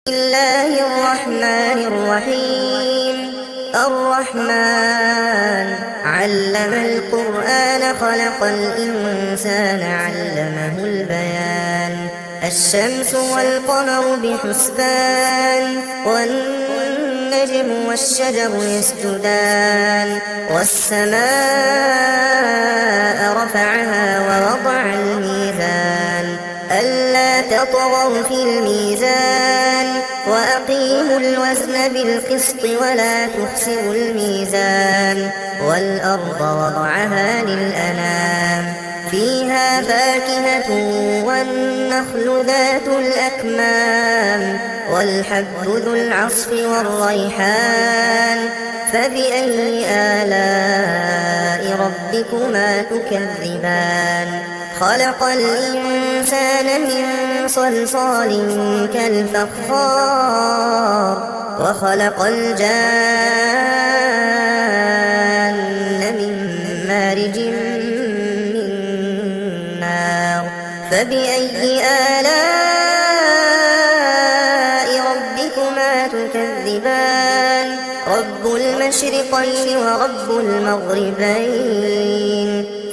الله الرحمن الرحيم. الرحمن علم القرآن خلق الإنسان علمه البيان. الشمس والقمر بحسبان والنجم والشجر يسجدان والسماء رفعها ووضع الميزان ألا تطغوا في الميزان وأقيموا الوزن بالقسط ولا تخسروا الميزان والأرض وضعها للأنام فيها فاكهة والنخل ذات الأكمام والحب ذو العصف والريحان فبأي آلاء ربكما تكذبان خلق الإنسان من صلصال كالفخار وخلق الجان من مارج من نار فبأي آلاء ربكما تكذبان رب المشرقين ورب المغربين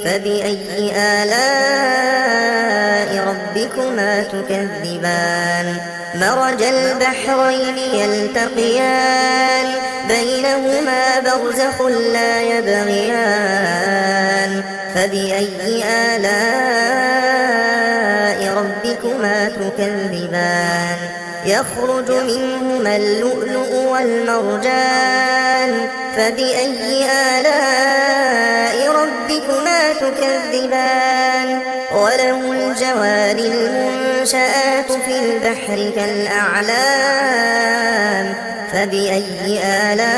فبأي آلاء ربكما تكذبان مرج البحرين يلتقيان بينهما برزخ لا يبغيان فبأي آلاء ربكما تكذبان يخرج منهما اللؤلؤ والمرجان فبأي آلاء ربكما تكذبان وله الجوار المنشآت في البحر كالأعلام فبأي آلاء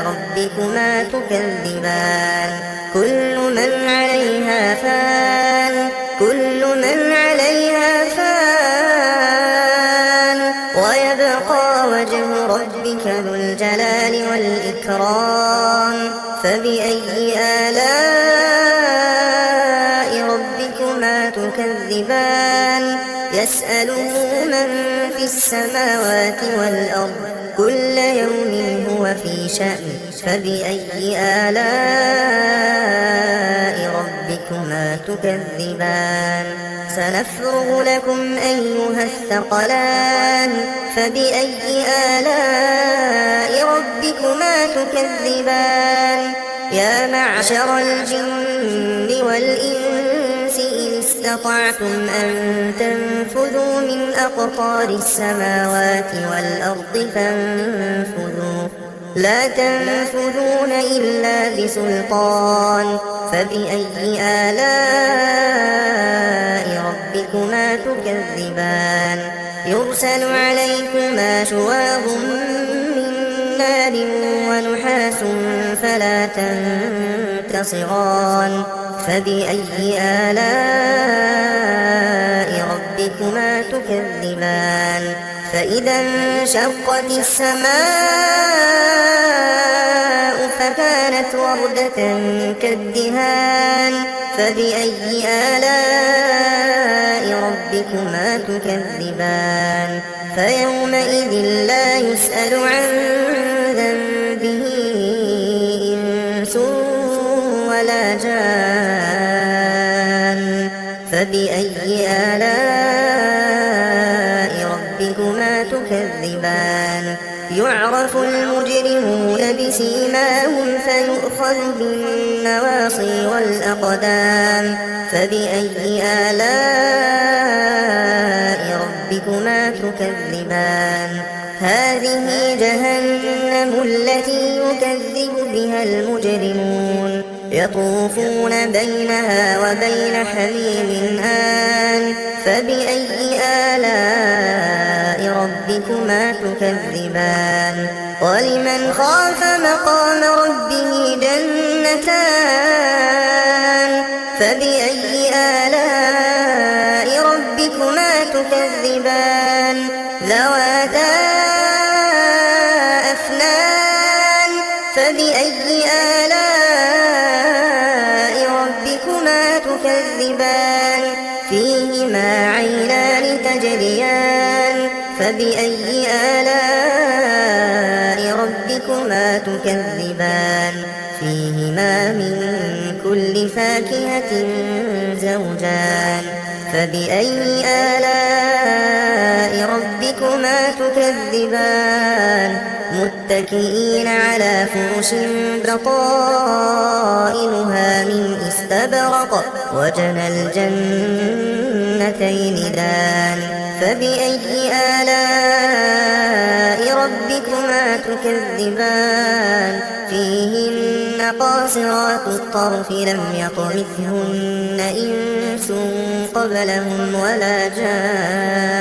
ربكما تكذبان كل من عليها فان كل من عليها فان ويبقى وجه ربك ذو الجلال والإكرام فبأي آلاء ربكما تكذبان يسأله من في السماوات والأرض كل يوم هو في شأن فبأي آلاء ربكما تكذبان سنفرغ لكم أيها الثقلان فبأي آلاء ربكما تكذبان يا معشر الجن والإنس إن استطعتم أن تنفذوا من أقطار السماوات والأرض فانفذوا لا تنفذون إلا بسلطان فبأي آلاء ربكما تكذبان يرسل عليكما شواظ من نار ونحاس فلا تنتصران فبأي آلاء ربكما تكذبان فإذا انشقت السماء فكانت وردة كالدهان فبأي آلاء ربكما تكذبان فيومئذ لا يسأل عن ذنبه إنس ولا جان فبأي آلاء ربكما تكذبان يعرف المجرمون بسيماهم فيؤخذ بالنواصي والأقدام فبأي آلاء ربكما تكذبان هذه جهنم التي يكذب بها المجرمون يطوفون بينها وبين حميم آن فبأي آلاء ربكما تكذبان ولمن خاف مقام ربه جنتان فبأي آلاء ربكما تكذبان ذواتا أفنان فبأي آلاء ربكما تكذبان فيهما عينان تجريان فبأي آلاء ربكما تكذبان فيهما من كل فاكهة زوجان فبأي آلاء ربكما تكذبان متكئين على فرش بطائنها من استبرق وجنى الجنتين دان فبأي آلاء ربكما تكذبان فيهن قاصرات الطرف لم يطمثهن إنس قبلهم ولا جان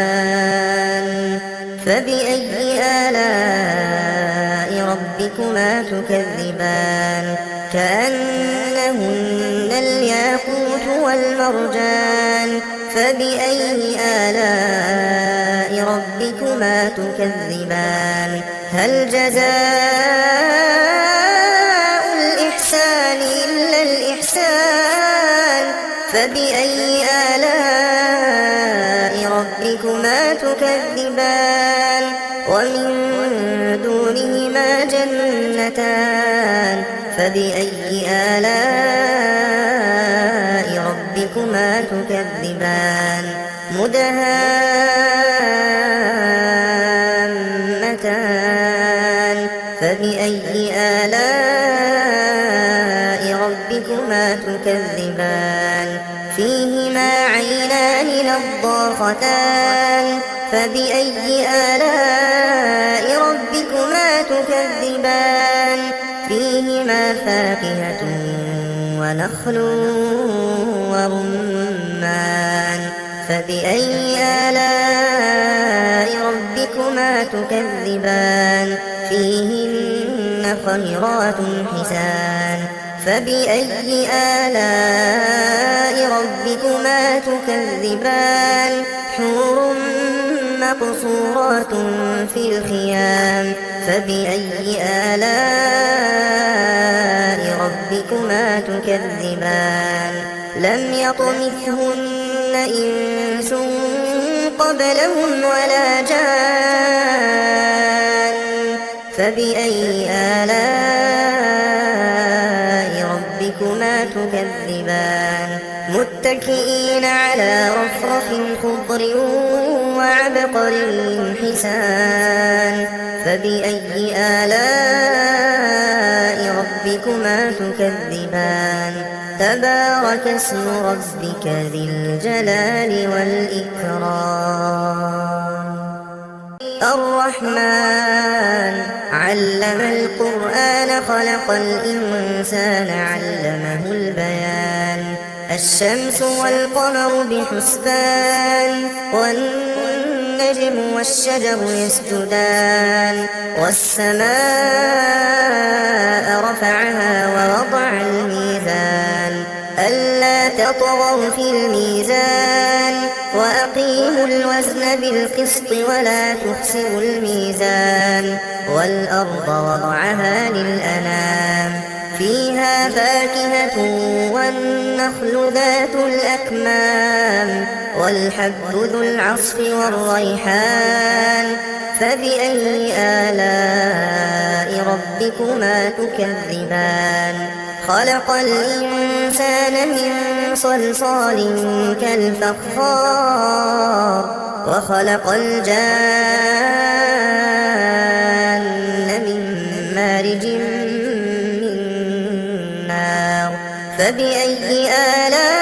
فبأي آلاء ربكما تكذبان كأنهن الياقوت والمرجان فبأي آلاء ربكما تكذبان هل جزاء الإحسان إلا الإحسان فبأي آلاء ربكما تكذبان ومن دونهما جنتان فبأي آلاء ربكما تكذبان مدهامتان فبأي آلاء ربكما تكذبان فيهما عينان نضاختان فبأي آلاء ربكما تكذبان فيهما فاكهة ونخل ورمان فبأي آلاء ربكما تكذبان فيهن خيرات حسان فبأي آلاء ربكما تكذبان حور مقصورات في الخيام فبأي آلاء ربكما تكذبان لم يطمثهن إنس قبلهم ولا جان فبأي آلاء ربكما تكذبان متكئين على رفرف خضر وعبقري حسان فبأي آلاء ربكما تكذبان تبارك اسم ربك ذي الجلال والإكرام الرحمن علم القرآن خلق الإنسان علمه البيان الشمس والقمر بحسبان والنجم والشجر يسجدان والسماء رفعها ووضع الميزان ألا تطغوا في الميزان وأقيموا الوزن بالقسط ولا تخسروا الميزان والأرض وضعها للأنام فيها فاكهة والنخل ذات الأكمام والحب ذو العصف والريحان فبأي آلاء ربكما تكذبان خلق الإنسان من صلصال كالفخار وخلق الجان من مارج من نار فبأي آلاء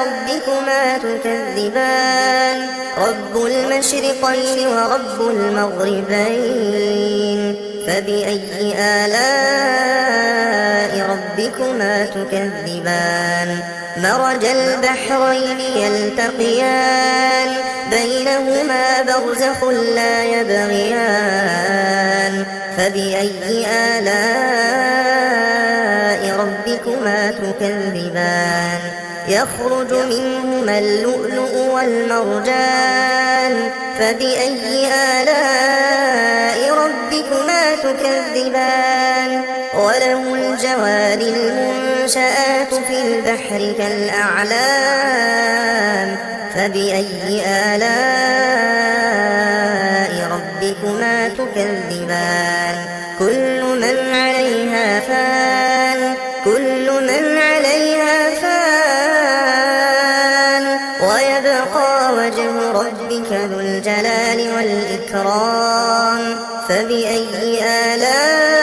ربكما تكذبان رب المشرقين ورب المغربين فبأي آلاء ربكما تكذبان مرج البحرين يلتقيان بينهما برزخ لا يبغيان فبأي آلاء ربكما تكذبان يخرج منهما اللؤلؤ والمرجان فبأي آلاء ربكما ربكما تكذبان وله الجوار المنشآت في البحر كالأعلام فبأي آلاء ربكما تكذبان كل من عليها فان ويبقى وجه ربك ذو الجلال والإكرام فبأي آلاء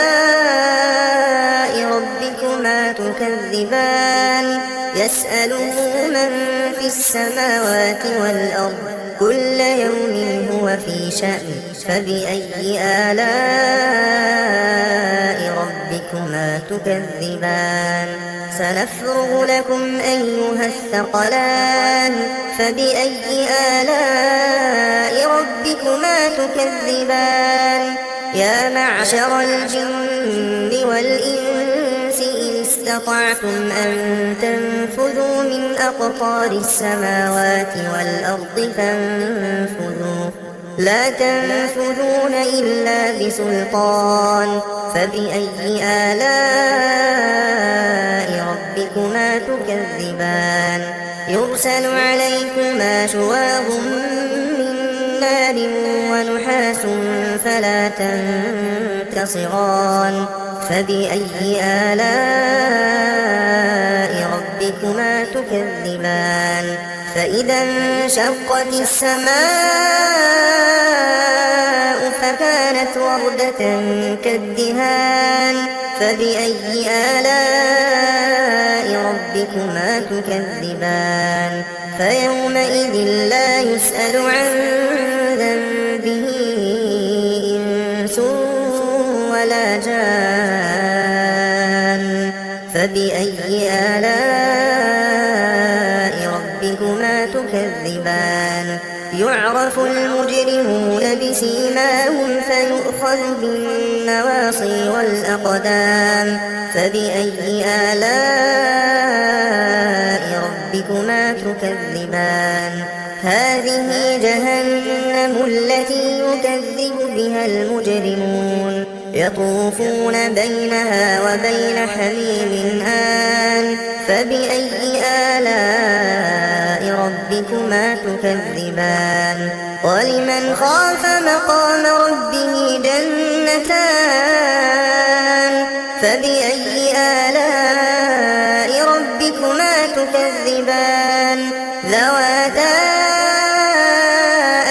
ربكما تكذبان يسأله من في السماوات والأرض كل يوم هو في شأن فبأي آلاء ربكما تكذبان سنفرغ لكم أيها الثقلان فبأي آلاء ربكما تكذبان يا معشر الجن والإنس إن استطعتم أن تنفذوا من أقطار السماوات والأرض فانفذوا لا تنفذون إلا بسلطان فبأي آلاء ربكما تكذبان يرسل عليكما شواظ من نار ونحاس فلا تنتصران فبأي آلاء ربكما تكذبان فإذا انشقت السماء فكانت وردة كالدهان فبأي آلاء ربكما تكذبان فيومئذ لا يسأل عن ذنبه إنس ولا جان فبأي آلاء ربكما تكذبان يعرف المجرمون بسيماهم فيؤخذ بالنواصي والأقدام فبأي آلاء ربكما تكذبان هذه جهنم التي يكذب بها المجرمون يطوفون بينها وبين حميم آن فبأي آلاء ربكما تكذبان ولمن خاف مقام ربه جنتان فبأي آلاء ربكما تكذبان ذواتا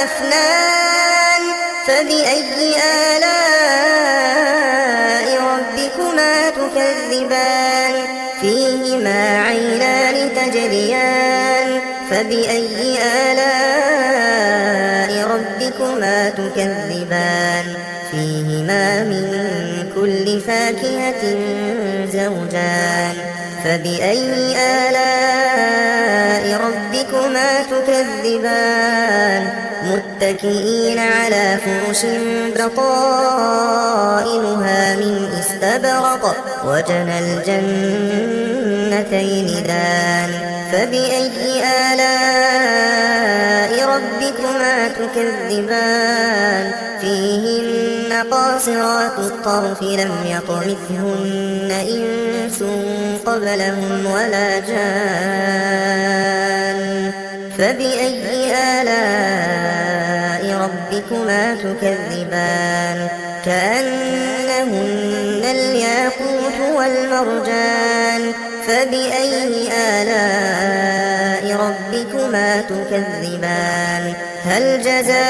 أفنان فبأي آلاء ربكما تكذبان فيهما عينان تجريان فبأي آلاء ربكما تكذبان فيهما من كل فاكهة زوجان فبأي آلاء ربكما تكذبان متكئين على فرش بطائنها من استبرق وجنى الجنتين دان فبأي آلاء ربكما تكذبان فيهن قاصرات الطرف لم يطمثهن إنس قبلهم ولا جان فبأي آلاء ربكما تكذبان كأنهن الياقوت والمرجان فبأي آلاء ربكما تكذبان هل جزاء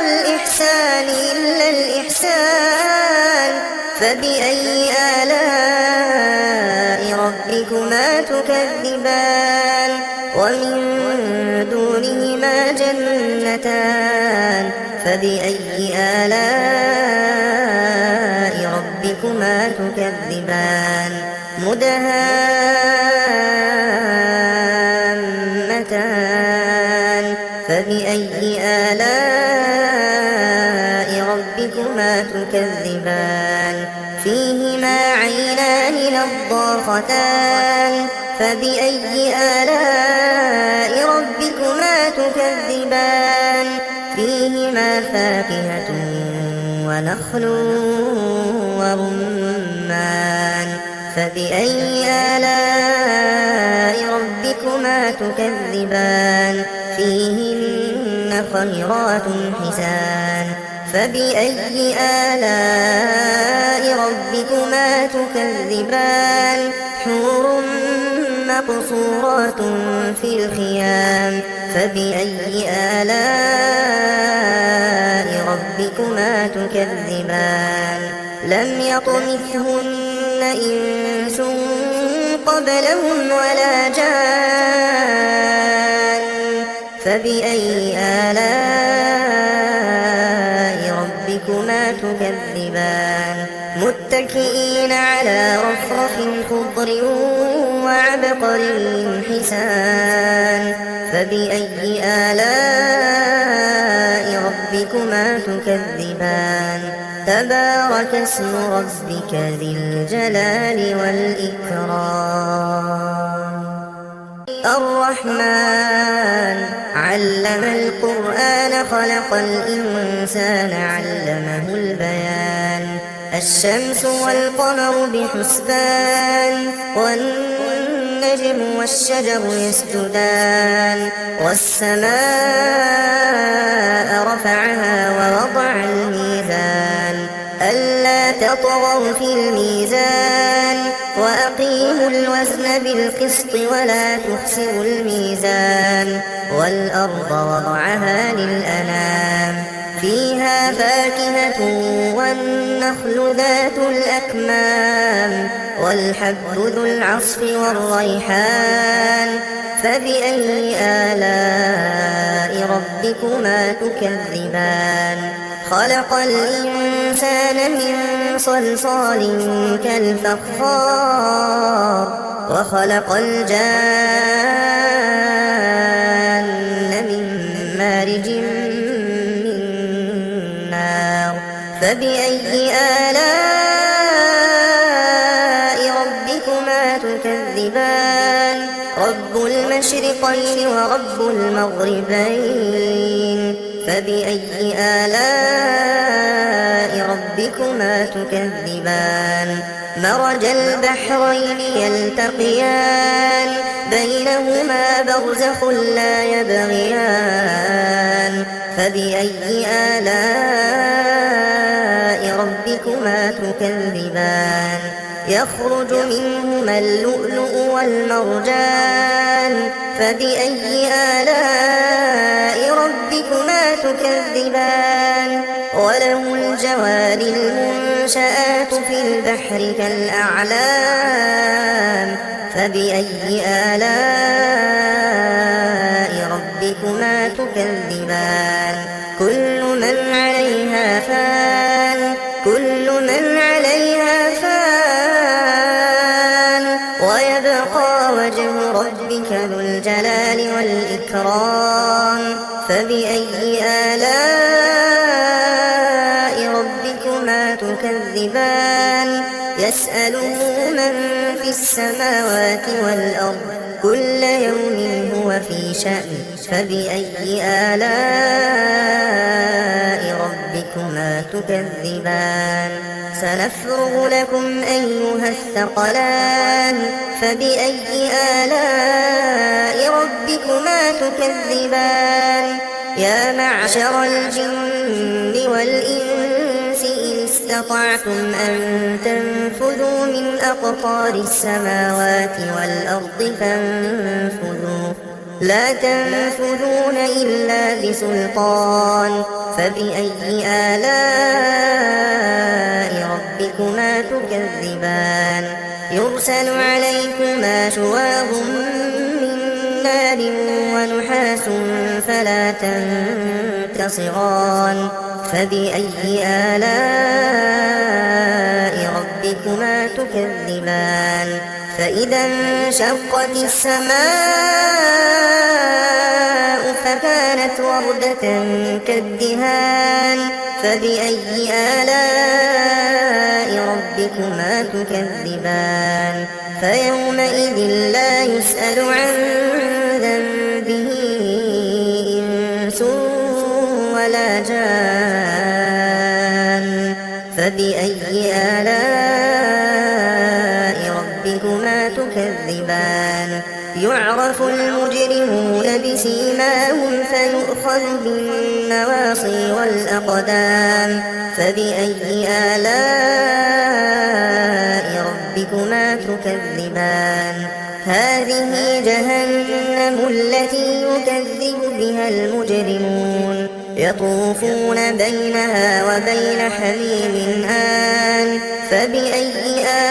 الإحسان إلا الإحسان فبأي آلاء ربكما تكذبان ومن دونهما جنتان فبأي آلاء ربكما تكذبان مدهامتان فبأي آلاء ربكما تكذبان فيهما عينان نضاختان فبأي آلاء ربكما تكذبان فيهما فاكهة ونخل ورمان فبأي آلاء ربكما تكذبان فيهن خيرات حسان فبأي آلاء ربكما تكذبان حور مقصورات في الخيام فبأي آلاء ربكما تكذبان لم يطمثهن إنس قبلهم ولا جان فبأي آلاء ربكما تكذبان متكئين على رفرف خضر وعبقري حسان فبأي آلاء ربكما تكذبان تبارك اسم ربك ذي الجلال والإكرام الرحمن علم القرآن خلق الإنسان علمه البيان الشمس والقمر بحسبان والنجم والشجر يسجدان والسماء رفعها ووضع الميزان ألا تطغوا في الميزان وأقيموا الوزن بالقسط ولا تخسروا الميزان والأرض وضعها للأنام فيها فاكهة والنخل ذات الأكمام والحب ذو العصف والريحان فبأي آلاء ربكما تكذبان خلق الإنسان من صلصال كالفخار وخلق الجان من مارج من نار فبأي آلاء ربكما تكذبان رب المشرقين ورب المغربين فبأي آلاء ربكما تكذبان مرج البحرين يلتقيان بينهما برزخ لا يبغيان فبأي آلاء ربكما تكذبان يخرج منهما اللؤلؤ والمرجان فبأي آلاء ربكما تكذبان وله الجوار المنشآت في البحر كالأعلام فبأي آلاء ربكما تكذبان كل من عليها فان كل من عليها فان ويبقى وجه ربك ذو الجلال والإكرام فبأي آلاء ربكما تكذبان يسأله من في السماوات والأرض كل يوم هو في شأن فبأي آلاء ربكما تكذبان سنفرغ لكم أيها الثقلان فبأي آلاء ربكما تكذبان يا معشر الجن والإنس إن استطعتم أن تنفذوا من أقطار السماوات والأرض فانفذوا لا تنفذون إلا بسلطان فبأي آلاء ربكما تكذبان يرسل عليكما شواظ من نار ونحاس فلا تنتصران فبأي آلاء ربكما تكذبان فإذا انشقت السماء فكانت وردة كالدهان فبأي آلاء ربكما تكذبان فيومئذ لا يسأل عن ذنبه إنس ولا جان فبأي آلاء ربكما تكذبان يعرف المجرمون بسيماهم فيؤخذ بالنواصي والأقدام فبأي آلاء ربكما تكذبان هذه جهنم التي يكذب بها المجرمون يطوفون بينها وبين حميم آن فبأي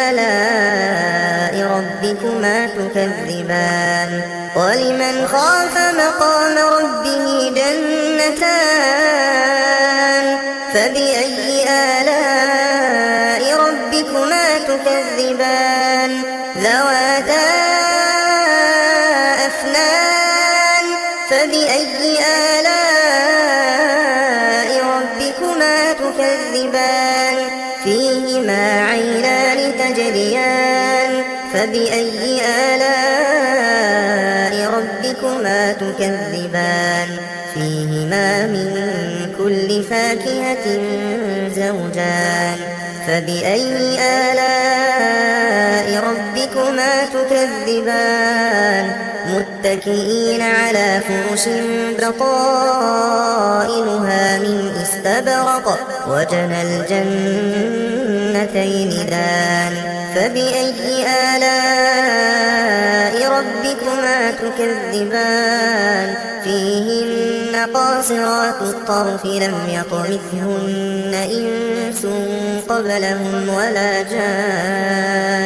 آلاء ربكما تكذبان ولمن خاف مقام ربه جنتان فبأي آلاء ربكما تكذبان ذواتا أفنان فبأي آلاء ربكما تكذبان فيهما عينان تجريان فبأي آلاء ربكما تكذبان فيهما من كل فاكهة زوجان فبأي آلاء ربكما تكذبان متكئين على فرش بطائنها من استبرق وجنى الجنتين دان فبأي آلاء ربكما تكذبان فيهن قاصرات الطرف لم يطمثهن إنس قبلهم ولا جان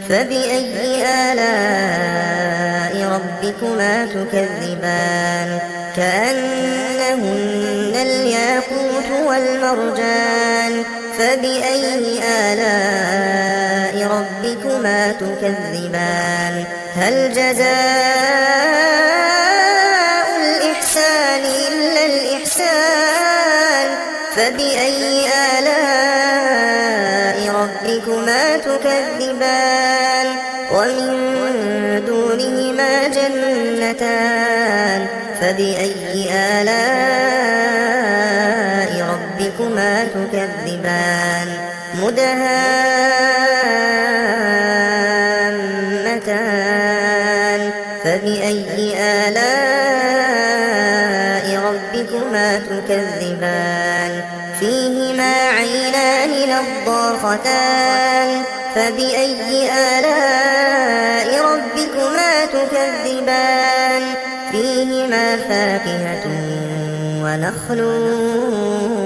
فبأي آلاء ربكما تكذبان كأنهن الياقوت والمرجان فبأي آلاء ربكما تكذبان هل جزاء الإحسان إلا الإحسان فبأي آلاء ربكما تكذبان ومن دونهما جنتان فبأي آلاء ربكما تكذبان مدهامتان فبأي آلاء ربكما تكذبان فيهما عينان نضاختان فبأي آلاء ربكما تكذبان فيهما فاكهة ونخل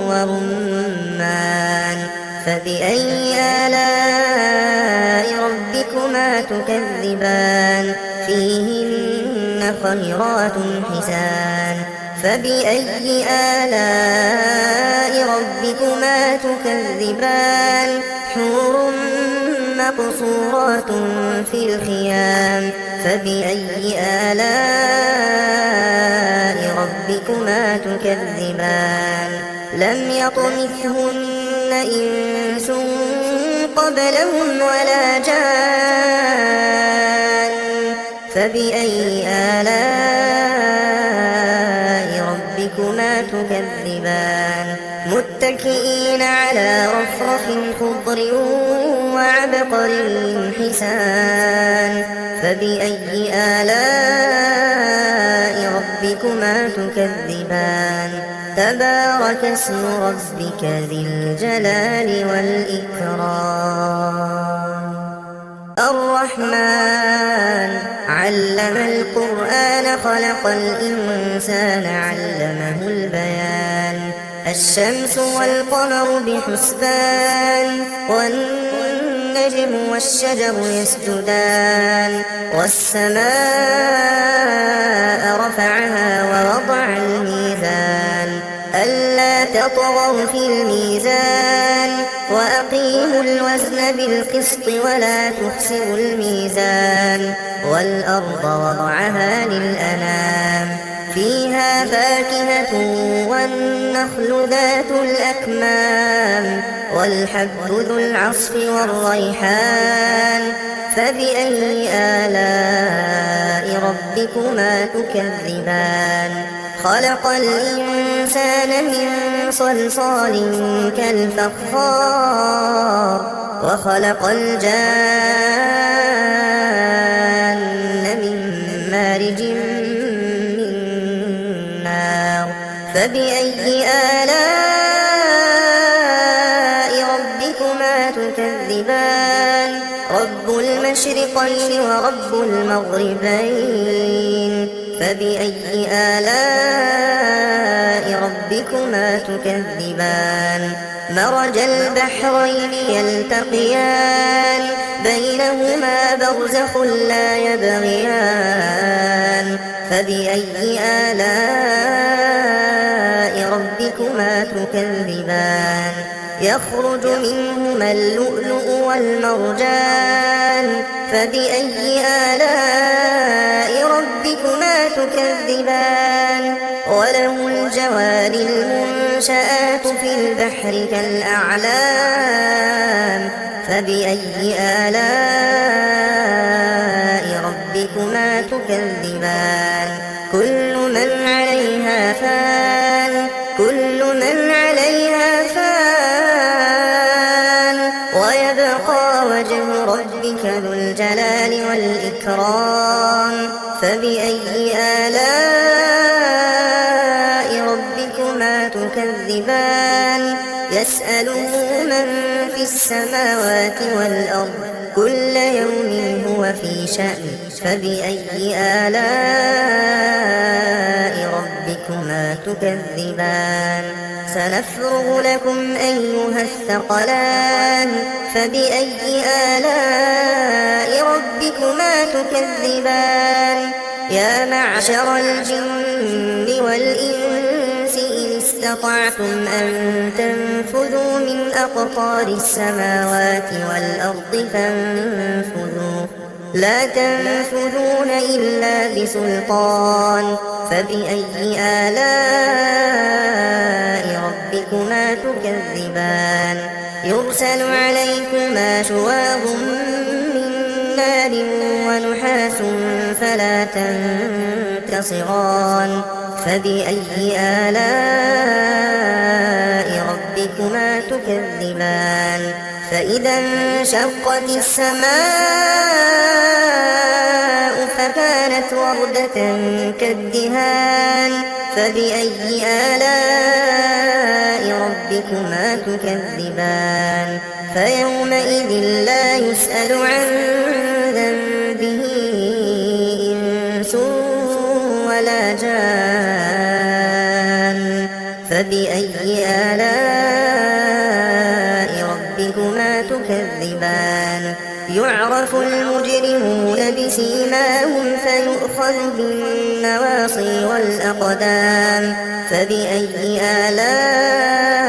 ورمان فبأي آلاء ربكما تكذبان فيهن خيرات حسان فبأي آلاء ربكما تكذبان حور مقصورات في الخيام فبأي آلاء ربكما تكذبان لم يطمثهن إنس قبلهم ولا جان فبأي آلاء ربكما تكذبان متكئين على رفرف خضر وعبقري حسان فبأي آلاء ربكما تكذبان تبارك اسم ربك ذي الجلال والإكرام الرحمن علم القرآن خلق الإنسان علمه البيان الشمس والقمر بحسبان والنجم والشجر يسجدان والسماء رفعها ووضع الميزان ألا تطغوا في الميزان وأقيموا الوزن بالقسط ولا تخسروا الميزان والأرض وضعها للأنام فيها فاكهة والنخل ذات الأكمام والحب ذو العصف والريحان فبأي آلاء ربكما تكذبان خلق الإنسان من صلصال كالفخار وخلق الجان من مارج من نار فبأي آلاء ربكما تكذبان رب المشرقين ورب المغربين فبأي آلاء ربكما تكذبان مرج البحرين يلتقيان بينهما برزخ لا يبغيان فبأي آلاء ربكما تكذبان يخرج منهما اللؤلؤ والمرجان فبأي آلاء ربكما تكذبان وله الجوار المنشآت في البحر كالأعلام فبأي آلاء ربكما تكذبان كل من عليها فان كل من عليها فان ويبقى وجه ربك ذو الجلال والإكرام فبأي آلاء ربكما تكذبان يسأله من في السماوات والأرض كل يوم هو في شأن فبأي آلاء ربكما تكذبان سنفرغ لكم أيها الثقلان فبأي آلاء ربكما تكذبان يا معشر الجن والإنس إن استطعتم أن تنفذوا من أقطار السماوات والأرض فانفذوا لا تنفذون إلا بسلطان فبأي آلاء ربكما تكذبان يرسل عليكما شواظ من نار ونحاس فلا تنتصران فبأي آلاء ربكما تكذبان فإذا انشقت السماء فكانت وردة كالدهان فبأي آلاء ربكما تكذبان فيومئذ لا يسأل عن ذنبه إنس ولا جان فبأي آلاء ربكما تكذبان يعرف المجرمون بسيماهم فيؤخذ بالنواصي والأقدام فبأي آلاء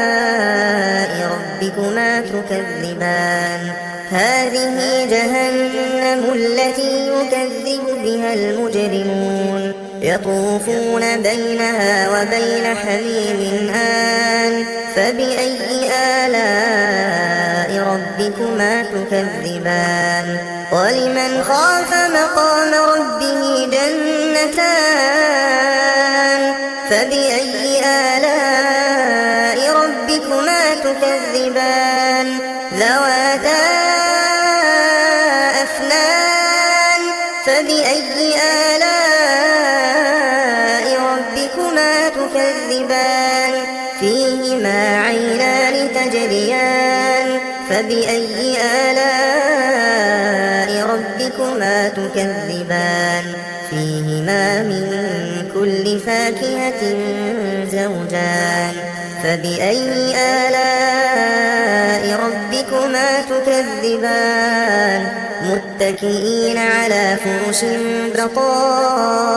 ربكما تكذبان هذه جهنم التي يكذب بها المجرمون يطوفون بينها وبين حميم آن فبأي آلاء ربكما تكذبان ولمن خاف مقام ربه جنتان فبأي آلاء ربكما تكذبان ذواتا أفنان فبأي آلاء ربكما تكذبان فيهما عينان تجريان فبأي آلاء ربكما تكذبان فيهما من كل فاكهة زوجان فبأي آلاء ربكما تكذبان متكئين على فرش بطائنها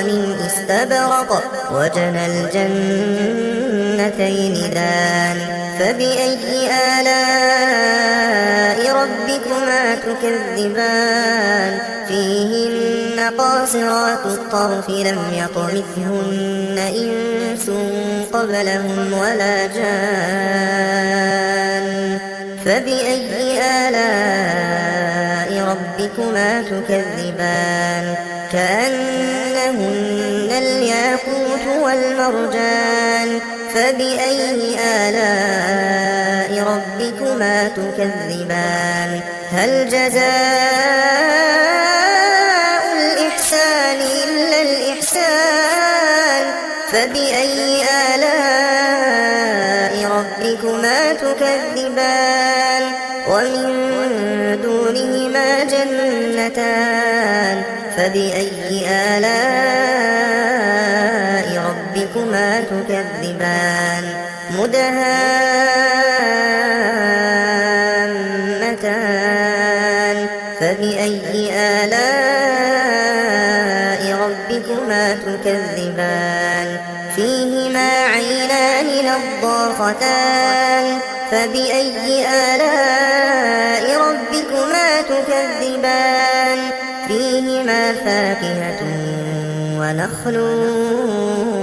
من استبرق وجنى الجنتين دان فبأي آلاء ربكما تكذبان فيهن قاصرات الطرف لم يطمثهن إنس قبلهم ولا جان فبأي آلاء ربكما تكذبان كأنهن الياقوت والمرجان فبأي آلاء ربكما تكذبان هل جزاء الإحسان إلا الإحسان فبأي آلاء ربكما تكذبان ومن دونهما جنتان فبأي آلاء ربكما تكذبان مدهامتان فبأي آلاء ربكما تكذبان فيهما عينان نضاختان فبأي آلاء ربكما تكذبان فيهما فاكهة ونخل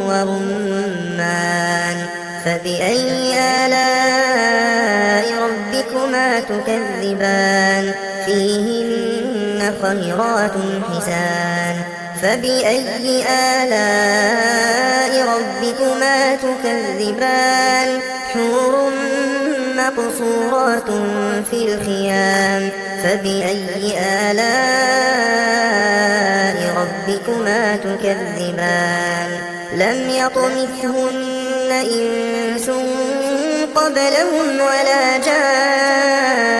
ورمان فبأي آلاء ربكما تكذبان فيهن خيرات حسان فبأي آلاء ربكما تكذبان حور مقصورات في الخيام فبأي آلاء ربكما تكذبان لم يطمثهن إنس قبلهم ولا جان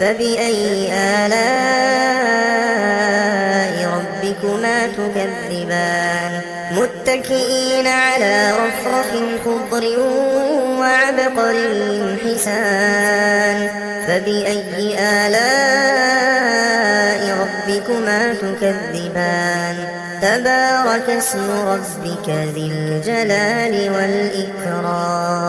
فبأي آلاء ربكما تكذبان متكئين على رفرف خضر وعبقري حسان فبأي آلاء ربكما تكذبان تبارك اسم ربك ذي الجلال والإكرام